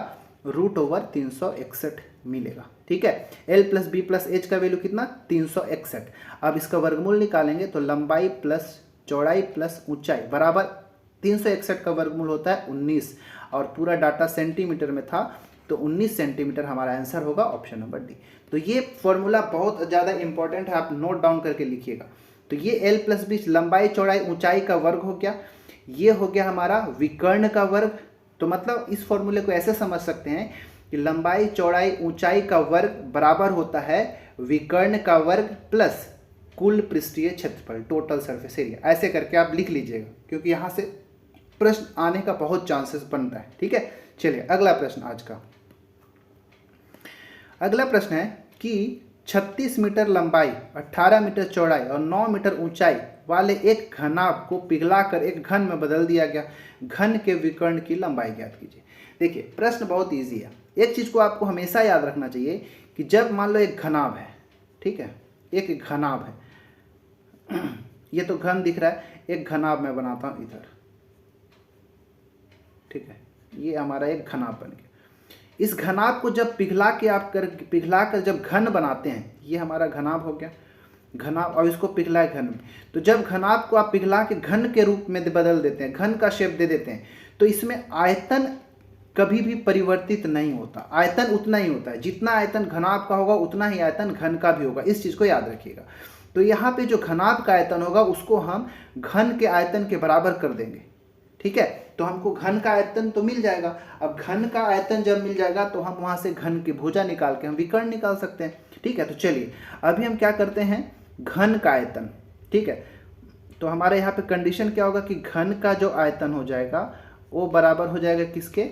√361 मिलेगा। ठीक है, L plus B plus H का वैल्यू कितना 361। अब इसका वर्गमूल निकालेंगे तो लंबाई प्लस चौड़ाई प्लस ऊंचाई बराबर 361 का वर्गमूल होता है 19, और पूरा डाटा सेंटीमीटर में था तो 19 सेंटीमीटर हमारा आंसर होगा, ऑप्शन नंबर डी। तो ये फॉर्मूला बहुत ज़्यादा इंपॉर्टेंट है, आप नोट डाउन करके लिखिएगा। तो ये एल प्लस बी लंबाई चौड़ाई ऊंचाई का वर्ग हो गया, ये हो गया हमारा विकर्ण का वर्ग। तो मतलब इस फॉर्मूले को ऐसे समझ सकते हैं कि लंबाई चौड़ाई ऊंचाई का वर्ग बराबर होता है विकर्ण का वर्ग प्लस कुल पृष्ठीय क्षेत्रफल, टोटल सरफेस एरिया। ऐसे करके आप लिख लीजिएगा, क्योंकि यहाँ से प्रश्न आने का बहुत चांसेस बनता है। ठीक है, चलिए अगला प्रश्न आज का। अगला प्रश्न है कि 36 मीटर लंबाई 18 मीटर चौड़ाई और 9 मीटर ऊंचाई वाले एक घनाभ को पिघलाकर एक घन में बदल दिया गया, घन के विकर्ण की लंबाई ज्ञात कीजिए। देखिए प्रश्न बहुत इजी है, एक चीज़ को आपको हमेशा याद रखना चाहिए कि जब मान लो एक घनाभ है, ठीक है, एक घनाभ है, ये तो घन दिख रहा है, एक घनाभ मैं बनाता हूँ इधर, ठीक है, ये हमारा एक घनाभ बन गया। इस घनाभ को जब पिघला कर जब घन बनाते हैं, ये हमारा घनाभ हो गया, घनाभ, और इसको पिघलाए घन में। तो जब घनाभ को आप पिघला के घन के रूप में बदल देते हैं, घन का शेप दे देते हैं, तो इसमें आयतन कभी भी परिवर्तित नहीं होता, आयतन उतना ही होता है, जितना आयतन घनाभ का होगा उतना ही आयतन घन का भी होगा, इस चीज़ को याद रखिएगा। तो यहाँ पे जो घनाभ का आयतन होगा उसको हम घन के आयतन के बराबर कर देंगे। ठीक है, तो हमको घन का आयतन तो मिल जाएगा। अब घन का आयतन जब मिल जाएगा तो हम वहाँ से घन की भुजा निकाल के हम विकर्ण निकाल सकते हैं। ठीक है, तो चलिए अभी हम क्या करते हैं, घन का आयतन। ठीक है, तो हमारे यहाँ पे कंडीशन क्या होगा कि घन का जो आयतन हो जाएगा वो बराबर हो जाएगा किसके,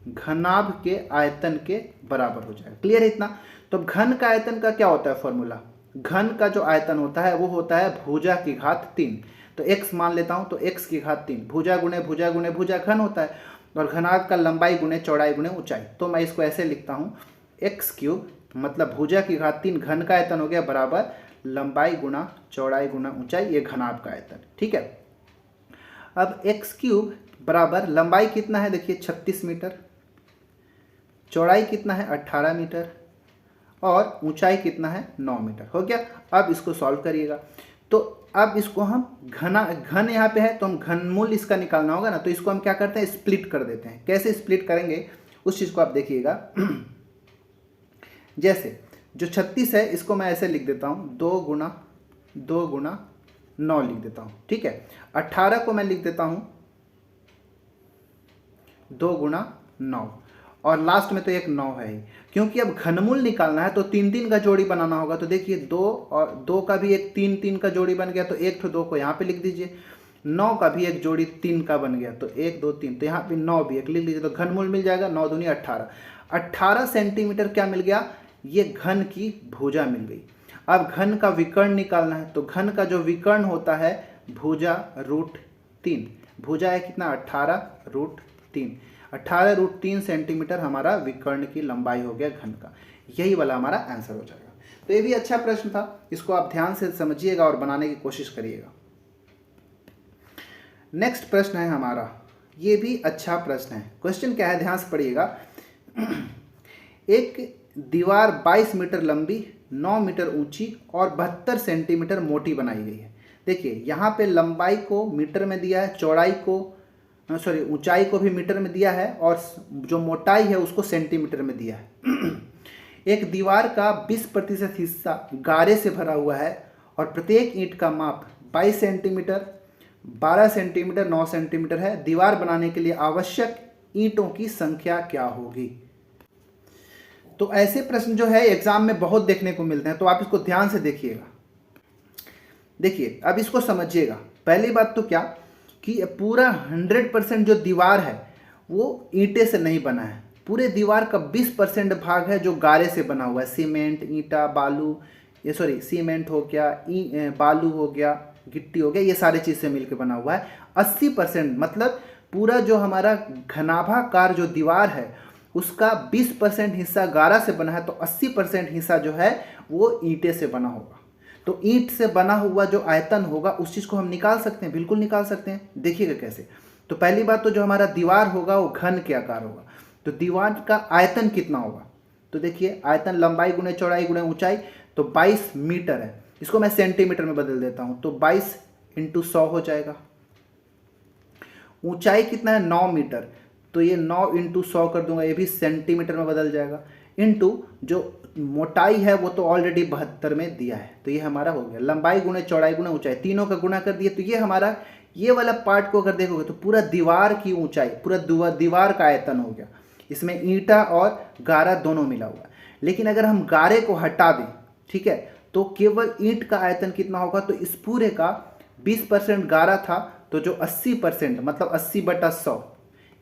घनाभ के आयतन के बराबर हो जाएगा। क्लियर है इतना? तो घन का आयतन का क्या होता है फॉर्मूला, घन का जो आयतन होता है वो होता है भुजा की घात 3। तो x मान लेता हूं तो x की घात 3, भुजा गुणे भुजा गुणे भुजा घन होता है, और घनाभ का लंबाई गुणे चौड़ाई गुणे ऊंचाई। तो मैं इसको ऐसे लिखता हूं x³ मतलब भुजा की घात 3 घन का आयतन हो गया बराबर लंबाई गुणा चौड़ाई गुणा ऊंचाई, ये घनाभ का आयतन। ठीक है, अब x³ बराबर लंबाई कितना है, देखिए 36 मीटर, चौड़ाई कितना है 18 मीटर, और ऊंचाई कितना है 9 मीटर। हो गया, अब इसको सॉल्व करिएगा। तो अब इसको हम घन यहाँ पे है तो हम घनमूल इसका निकालना होगा ना, तो इसको हम क्या करते हैं, स्प्लिट कर देते हैं। कैसे स्प्लिट करेंगे उस चीज़ को आप देखिएगा। जैसे जो 36 है इसको मैं ऐसे लिख देता हूँ 2 गुणा 9 लिख देता हूँ। ठीक है, 18 को मैं लिख देता हूँ 2 गुणा 9, और लास्ट में तो एक 9 है ही, क्योंकि अब घनमूल निकालना है तो 3 का जोड़ी बनाना होगा। तो देखिए 2 और 2 का भी एक 3 का जोड़ी बन गया, तो 1 तो 2 को यहाँ पे लिख दीजिए। 9 का भी एक जोड़ी 3 का बन गया, तो 1 2 3, तो यहाँ पे 9 भी एक लिख लीजिए। तो घनमूल मिल जाएगा 9 दूनी 18 सेंटीमीटर क्या मिल गया, ये घन की भुजा मिल गई। अब घन का विकर्ण निकालना है, तो घन का जो विकर्ण होता है भुजा √3, भुजा है कितना 18√3, 18√3 सेंटीमीटर हमारा विकर्ण की लंबाई हो गया घन का। यही वाला हमारा आंसर हो जाएगा। तो ये भी अच्छा प्रश्न था, इसको आप ध्यान से समझिएगा और बनाने की कोशिश करिएगा। नेक्स्ट प्रश्न है हमारा, ये भी अच्छा प्रश्न है। क्वेश्चन क्या है, ध्यान से पढ़िएगा। एक दीवार 22 मीटर लंबी, 9 मीटर ऊंची और 72 सेंटीमीटर मोटी बनाई गई है। देखिए यहाँ पे लंबाई को मीटर में दिया है, चौड़ाई को ऊंचाई को भी मीटर में दिया है और जो मोटाई है उसको सेंटीमीटर में दिया है। एक दीवार का 20% हिस्सा गारे से भरा हुआ है और प्रत्येक ईंट का माप 22 सेंटीमीटर, 12 सेंटीमीटर, 9 सेंटीमीटर है। दीवार बनाने के लिए आवश्यक ईंटों की संख्या क्या होगी? तो ऐसे प्रश्न जो है एग्जाम में बहुत देखने को मिलते हैं, तो आप इसको ध्यान से देखिएगा। देखिए अब इसको समझिएगा। पहली बात तो क्या कि पूरा 100% जो दीवार है वो ईंटे से नहीं बना है। पूरे दीवार का 20% भाग है जो गारे से बना हुआ है। सीमेंट, ईंटा, बालू, सीमेंट हो गया, बालू हो गया, गिट्टी हो गया, ये सारे चीज़ से मिलकर बना हुआ है। 80% मतलब पूरा जो हमारा घनाभाकार जो दीवार है उसका 20% हिस्सा गारा से बना है, तो 80% हिस्सा जो है वो ईंटे से बना होगा। तो ईंट से बना हुआ जो आयतन होगा उस चीज़ को हम निकाल सकते हैं, बिल्कुल निकाल सकते हैं। देखिएगा कैसे। तो पहली बात तो जो हमारा दीवार होगा वो घन के आकार होगा, तो दीवार का आयतन कितना होगा? तो देखिए आयतन लंबाई गुणे चौड़ाई गुणे ऊंचाई, तो 22 मीटर है। इसको मैं सेंटीमीटर में बदल देता हूं, तो 22 × 100 हो जाएगा। ऊंचाई कितना है 9 मीटर, तो ये 9 × 100 कर दूंगा, ये भी सेंटीमीटर में बदल जाएगा। इनटू जो मोटाई है वो तो ऑलरेडी 72 में दिया है, तो ये हमारा हो गया। लंबाई गुणे चौड़ाई गुणे ऊंचाई, तीनों का गुणा कर दिए, तो ये हमारा ये वाला पार्ट को अगर देखोगे तो पूरा दीवार की ऊंचाई, पूरा दीवार का आयतन हो गया। इसमें ईंटा और गारा दोनों मिला हुआ है। लेकिन अगर हम गारे को हटा दें, ठीक है, तो केवल ईंट का आयतन कितना होगा? तो इस पूरे का 20% गारा था, तो जो 80% मतलब 80/100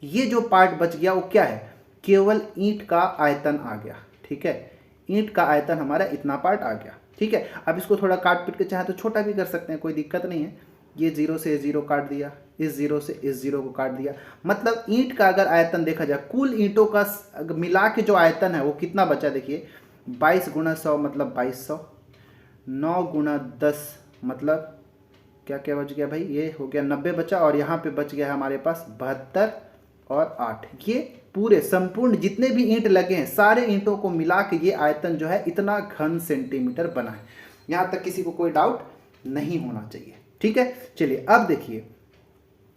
ये जो पार्ट बच गया वो क्या है? केवल ईंट का आयतन आ गया। ठीक है, ईंट का आयतन हमारा इतना पार्ट आ गया। ठीक है, अब इसको थोड़ा काट पीट के चाहे तो छोटा भी कर सकते हैं, कोई दिक्कत नहीं है। ये 0 से 0 काट दिया, इस 0 से इस 0 को काट दिया। मतलब ईंट का अगर आयतन देखा जाए, कुल ईंटों का मिला के जो आयतन है वो कितना बचा? देखिए 22 × 100 मतलब 2200, 9 × 10 मतलब क्या क्या बच गया भाई? ये हो गया 90 बचा, और यहाँ पे बच गया हमारे पास 72 और 8। ये पूरे संपूर्ण जितने भी ईंट लगे हैं सारे ईंटों को मिला के ये आयतन जो है इतना घन सेंटीमीटर बना है। यहाँ तक किसी को कोई डाउट नहीं होना चाहिए। ठीक है, चलिए अब देखिए।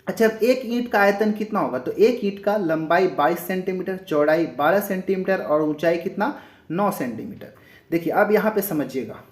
अच्छा, अब एक ईंट का आयतन कितना होगा? तो एक ईंट का लंबाई 22 सेंटीमीटर, चौड़ाई 12 सेंटीमीटर और ऊंचाई कितना? 9 सेंटीमीटर। देखिए अब यहाँ पे समझिएगा,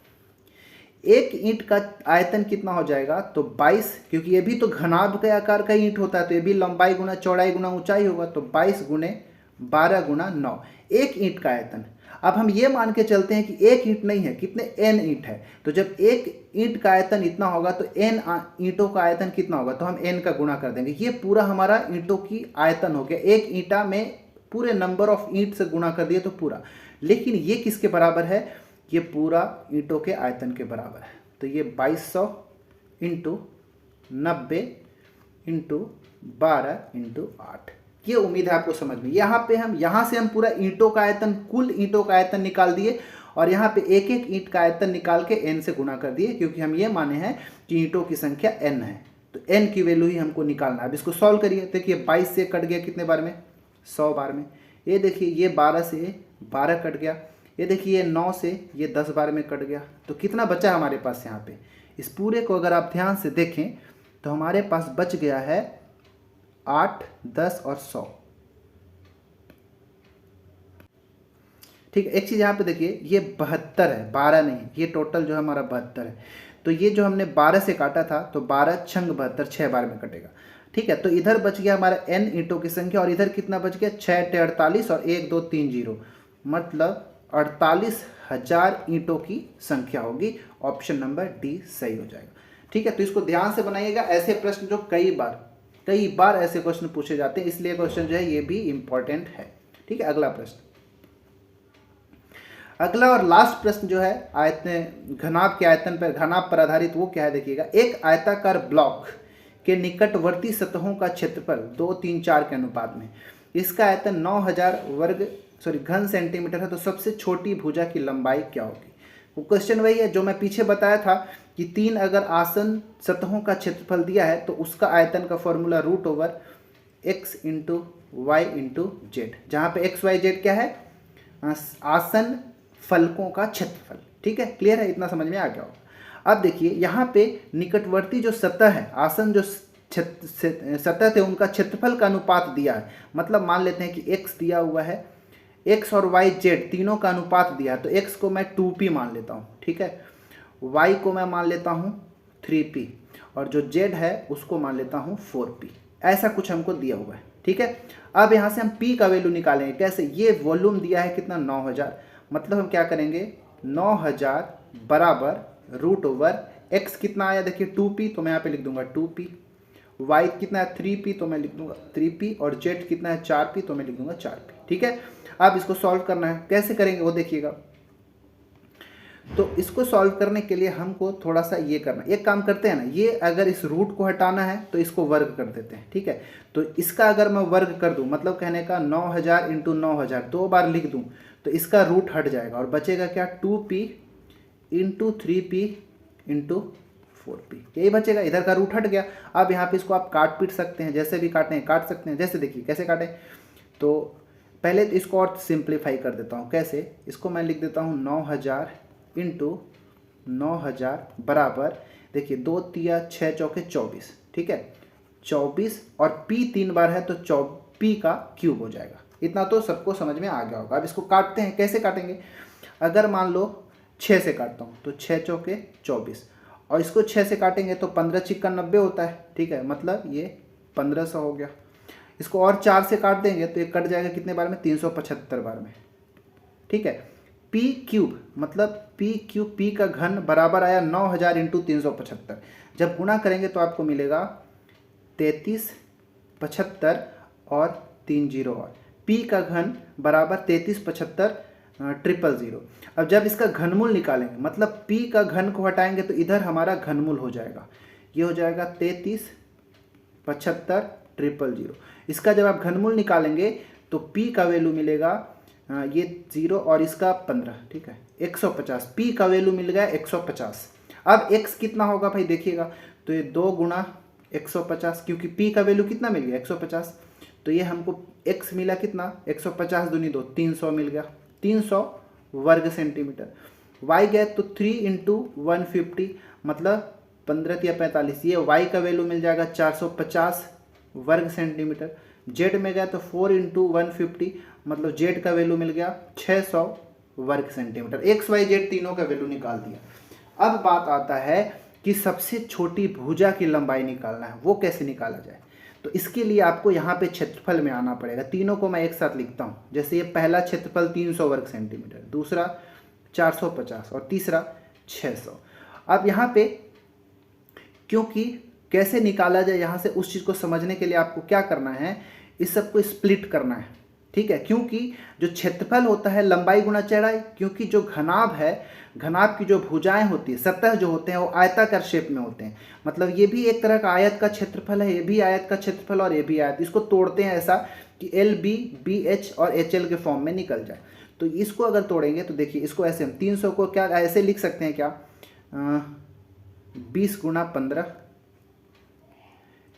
एक ईंट का आयतन कितना हो जाएगा? तो 22, क्योंकि ये भी तो घनाभ के आकार का ईंट होता है, तो ये भी लंबाई गुना चौड़ाई गुना ऊंचाई होगा, तो 22 × 12 × 9 एक ईंट का आयतन। अब हम ये मान के चलते हैं कि एक ईंट नहीं है, कितने n ईंट है, तो जब एक ईंट का आयतन इतना होगा तो n ईंटों का आयतन कितना होगा? तो हम n का गुणा कर देंगे। ये पूरा हमारा ईंटों की आयतन हो गया। एक ईंटा में पूरे नंबर ऑफ ईंट से गुणा कर दिए तो पूरा। लेकिन ये किसके बराबर है? ये पूरा ईंटों के आयतन के बराबर है। तो ये 2200 × 90 × 12 × 8। ये उम्मीद है आपको समझ में। यहाँ से हम पूरा ईंटों का आयतन, कुल ईंटों का आयतन निकाल दिए, और यहाँ पे एक एक ईंट का आयतन निकाल के n से गुणा कर दिए, क्योंकि हम ये माने हैं कि ईंटों की संख्या n है, तो n की वैल्यू ही हमको निकालना है। अब इसको सॉल्व करिए। देखिए 22 से कट गया कितने बार में? 100 बार में। ये देखिए ये 12 से 12 कट गया। ये देखिए ये 9 से ये 10 बार में कट गया। तो कितना बचा हमारे पास यहाँ पे? इस पूरे को अगर आप ध्यान से देखें तो हमारे पास बच गया है 8, 10 और 100। ठीक है, एक चीज़ यहाँ पे देखिए, ये 72 है, 12 नहीं, ये टोटल जो है हमारा 72 है। तो ये जो हमने 12 से काटा था, तो 12 छंग 72, 6 बार में कटेगा। ठीक है, तो इधर बच गया हमारा n ईंटों की संख्या, और इधर कितना बच गया? 6 × 48 और 1 2 3 0, मतलब 48,000 ईंटों की संख्या होगी। ऑप्शन नंबर डी सही हो जाएगा। ठीक है, तो इसको ध्यान से बनाइएगा। ऐसे प्रश्न जो कई बार ऐसे क्वेश्चन पूछे जाते हैं, इसलिए क्वेश्चन जो है ये भी इंपॉर्टेंट है। ठीक है, अगला प्रश्न। अगला और लास्ट प्रश्न जो है आयतन घनाभ के आयतन पर घनाभ पर आधारित, वो क्या है देखिएगा। एक आयताकार ब्लॉक के निकटवर्ती सतहों का क्षेत्रफल 2, 3, 4 के अनुपात में, इसका आयतन 9000 घन सेंटीमीटर है, तो सबसे छोटी भुजा की लंबाई क्या होगी। वो क्वेश्चन वही है जो मैं पीछे बताया था कि 3 अगर आसन सतहों का क्षेत्रफल दिया है तो उसका आयतन का फॉर्मूला √x × y × z, जहाँ पे x y z क्या है, आसन फलकों का क्षेत्रफल। ठीक है, क्लियर है, इतना समझ में आ गया होगा। अब देखिए यहाँ पे निकटवर्ती जो सतह है, आसन जो सतह थे उनका क्षेत्रफल का अनुपात दिया है। मतलब मान लेते हैं कि x दिया हुआ है, x और y z तीनों का अनुपात दिया है, तो x को मैं 2p मान लेता हूँ, ठीक है, y को मैं मान लेता हूँ 3p, और जो z है उसको मान लेता हूँ 4p। ऐसा कुछ हमको दिया हुआ है, ठीक है। अब यहाँ से हम p का वैल्यू निकालेंगे। कैसे, ये वॉल्यूम दिया है कितना, 9000, मतलब हम क्या करेंगे, 9000 बराबर √x कितना आया देखिए 2p, तो मैं यहाँ पे लिख दूंगा 2p, y कितना है 3p, तो मैं लिख दूंगा 3p, और z कितना है 4p, तो मैं लिख दूंगा 4p। ठीक है, अब इसको सॉल्व करना है, कैसे करेंगे वो देखिएगा। तो इसको सॉल्व करने के लिए हमको थोड़ा सा ये करना, एक काम करते हैं ना, ये अगर इस रूट को हटाना है तो इसको वर्ग कर देते हैं। ठीक है, तो इसका अगर मैं वर्ग कर दूं, मतलब कहने का 9000 × 9000 दो बार लिख दूं, तो इसका रूट हट जाएगा और बचेगा क्या, 2p × 3p × 4p, यही बचेगा। इधर का रूट हट गया। अब यहाँ पे इसको आप काट पीट सकते हैं, जैसे भी काटें काट सकते हैं। जैसे देखिए कैसे काटें, तो पहले तो इसको और सिंप्लीफाई कर देता हूँ। कैसे, इसको मैं लिख देता हूँ 9000 × 9000 बराबर, देखिए 2 तिया 6 चौके 24, ठीक है, 24, और p 3 बार है तो p का क्यूब हो जाएगा। इतना तो सबको समझ में आ गया होगा। अब इसको काटते हैं, कैसे काटेंगे, अगर मान लो 6 से काटता हूँ तो 6 चौके 24, और इसको 6 से काटेंगे तो 15 चिक्का 90 होता है, ठीक है, मतलब ये 1500 हो गया। इसको और 4 से काट देंगे तो ये कट जाएगा कितने बार में, 375 बार में। ठीक है, p क्यूब मतलब p क्यूब, p का घन बराबर आया 9000 × 375। जब गुणा करेंगे तो आपको मिलेगा 33, 75 और 3 0, और p का घन बराबर 33, 75, 000। अब जब इसका घनमूल निकालेंगे, मतलब p का घन को हटाएंगे तो इधर हमारा घनमूल हो जाएगा, ये हो जाएगा 33, 75, 000। इसका जब आप घनमूल निकालेंगे तो p का वैल्यू मिलेगा ये 0 और इसका 15, ठीक है, 150। p का वैल्यू मिल गया 150। अब x कितना होगा भाई देखिएगा, तो ये 2 × 150, क्योंकि p का वैल्यू कितना मिल गया 150, तो ये हमको x मिला कितना, 150 दूनी 2, 300 मिल गया, 300 वर्ग सेंटीमीटर। y गया तो 3 × 150, मतलब 15 या 45, ये y का वैल्यू मिल जाएगा 450 वर्ग सेंटीमीटर। z में गया तो 4 × 150, मतलब z का वैल्यू मिल गया 600 वर्ग सेंटीमीटर। x y z तीनों का वैल्यू निकाल दिया। अब बात आता है कि सबसे छोटी भुजा की लंबाई निकालना है, वो कैसे निकाला जाए। तो इसके लिए आपको यहाँ पे क्षेत्रफल में आना पड़ेगा। तीनों को मैं एक साथ लिखता हूँ। जैसे ये पहला क्षेत्रफल 300 वर्ग सेंटीमीटर, दूसरा 450 और तीसरा 600। अब यहाँ पे क्योंकि कैसे निकाला जाए, यहाँ से उस चीज़ को समझने के लिए आपको क्या करना है, इस सबको स्प्लिट करना है, ठीक है। क्योंकि जो क्षेत्रफल होता है लंबाई गुणा चौड़ाई, क्योंकि जो घनाभ है, घनाभ की जो भुजाएं होती है, सतह जो होते हैं वो आयताकार शेप में होते हैं। मतलब ये भी एक तरह का आयत का क्षेत्रफल है, ये भी आयत का क्षेत्रफल और ये भी आयत। इसको तोड़ते हैं ऐसा कि LB, BH और HL के फॉर्म में निकल जाए। तो इसको अगर तोड़ेंगे तो देखिए, इसको ऐसे हम 300 को क्या ऐसे लिख सकते हैं, क्या 20 × 15,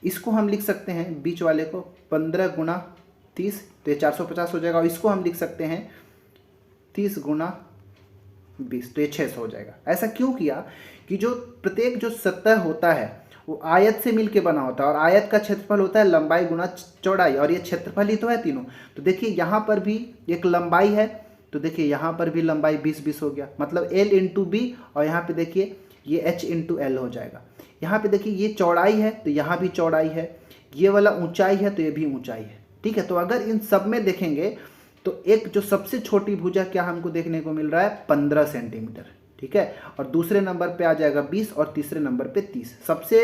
इसको हम लिख सकते हैं बीच वाले को 15 × 30, तो ये 450 हो जाएगा। और इसको हम लिख सकते हैं 30 × 20, तो ये 600 हो जाएगा। ऐसा क्यों किया कि जो प्रत्येक जो सतह होता है वो आयत से मिलके बना होता है, और आयत का क्षेत्रफल होता है लंबाई गुणा चौड़ाई, और ये क्षेत्रफल ही तो है तीनों। तो देखिए यहाँ पर भी एक लंबाई है, तो देखिए यहाँ पर भी लंबाई 20-20 हो गया, मतलब L × B, और यहाँ पे देखिए ये H × L हो जाएगा। यहाँ पे देखिए ये चौड़ाई है तो यहाँ भी चौड़ाई है, ये वाला ऊंचाई है तो ये भी ऊंचाई है, ठीक है। तो अगर इन सब में देखेंगे तो एक जो सबसे छोटी भुजा क्या हमको देखने को मिल रहा है, 15 सेंटीमीटर, ठीक है। और दूसरे नंबर पे आ जाएगा 20 और तीसरे नंबर पे 30। सबसे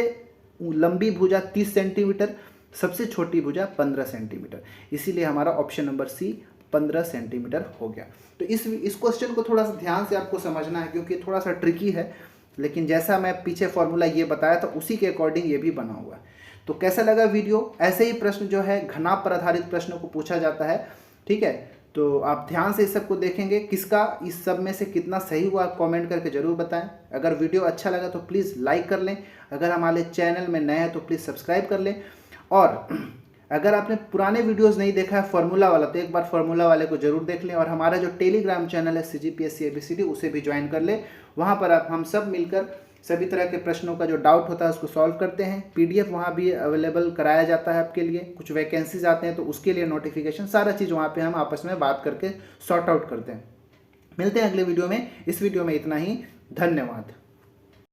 लंबी भुजा 30 सेंटीमीटर, सबसे छोटी भुजा 15 सेंटीमीटर। इसीलिए हमारा ऑप्शन नंबर सी 15 सेंटीमीटर हो गया। तो इस क्वेश्चन को थोड़ा सा ध्यान से आपको समझना है, क्योंकि थोड़ा सा ट्रिकी है, लेकिन जैसा मैं पीछे फॉर्मूला ये बताया था उसी के अकॉर्डिंग ये भी बना हुआ है। तो कैसा लगा वीडियो? ऐसे ही प्रश्न जो है घनाभ पर आधारित प्रश्नों को पूछा जाता है, ठीक है। तो आप ध्यान से इस सब को देखेंगे, किसका इस सब में से कितना सही हुआ आप कमेंट करके जरूर बताएं। अगर वीडियो अच्छा लगा तो प्लीज़ लाइक कर लें, अगर हमारे चैनल में नए हैं तो प्लीज़ सब्सक्राइब कर लें, और अगर आपने पुराने वीडियोस नहीं देखा है फार्मूला वाला तो एक बार फार्मूला वाले को जरूर देख लें, और हमारा जो टेलीग्राम चैनल है CGPSC ABCD उसे भी ज्वाइन कर लें। वहाँ पर हम सब मिलकर सभी तरह के प्रश्नों का जो डाउट होता है उसको सॉल्व करते हैं। PDF वहाँ भी अवेलेबल कराया जाता है आपके लिए, कुछ वैकेंसीज आते हैं तो उसके लिए नोटिफिकेशन, सारा चीज़ वहाँ पे हम आपस में बात करके सॉर्ट आउट करते हैं। मिलते हैं अगले वीडियो में। इस वीडियो में इतना ही, धन्यवाद।